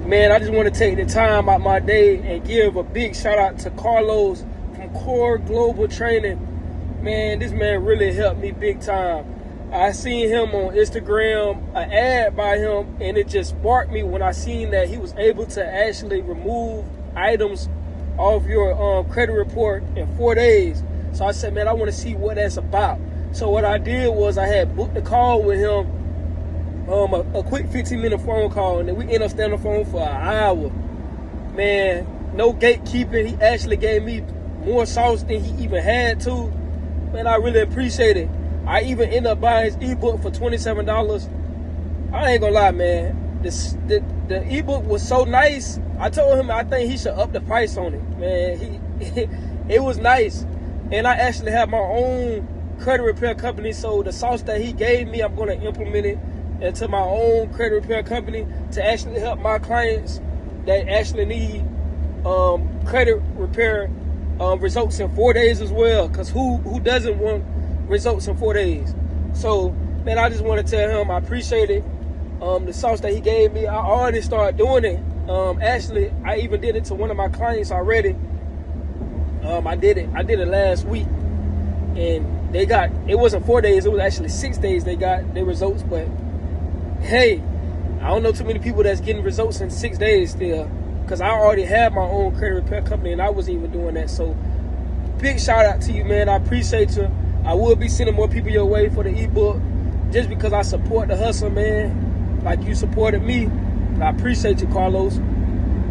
Man, I just want to take the time out my day and give a big shout out to Carlos from Core Global Training. Man, this man really helped me big time. I seen him on Instagram, an ad by him, and it just sparked me when I seen that he was able to actually remove items off your credit report in 4 days. So I said, man, I want to see what that's about. So what I did was I had booked a call with him, a quick 15-minute phone call, and then we ended up staying on the phone for an hour. Man, no gatekeeping. He actually gave me more sauce than he even had to. Man, I really appreciate it. I even ended up buying his ebook for $27. I ain't gonna lie, man. The ebook was so nice. I told him I think he should up the price on it. Man, it was nice. And I actually have my own credit repair company, so the sauce that he gave me, I'm gonna implement it into my own credit repair company to actually help my clients that actually need credit repair results in 4 days as well. Because who doesn't want results in 4 days? So, man, I just want to tell him I appreciate it. The sauce that he gave me, I already started doing it. Actually, I even did it to one of my clients already. I did it last week, and it wasn't 4 days, it was actually 6 days they got their results. But hey, I don't know too many people that's getting results in 6 days still, because I already have my own credit repair company and I wasn't even doing that. So big shout out to you, man. I appreciate you. I will be sending more people your way for the ebook just because I support the hustle, man, like you supported me. And I appreciate you, Carlos.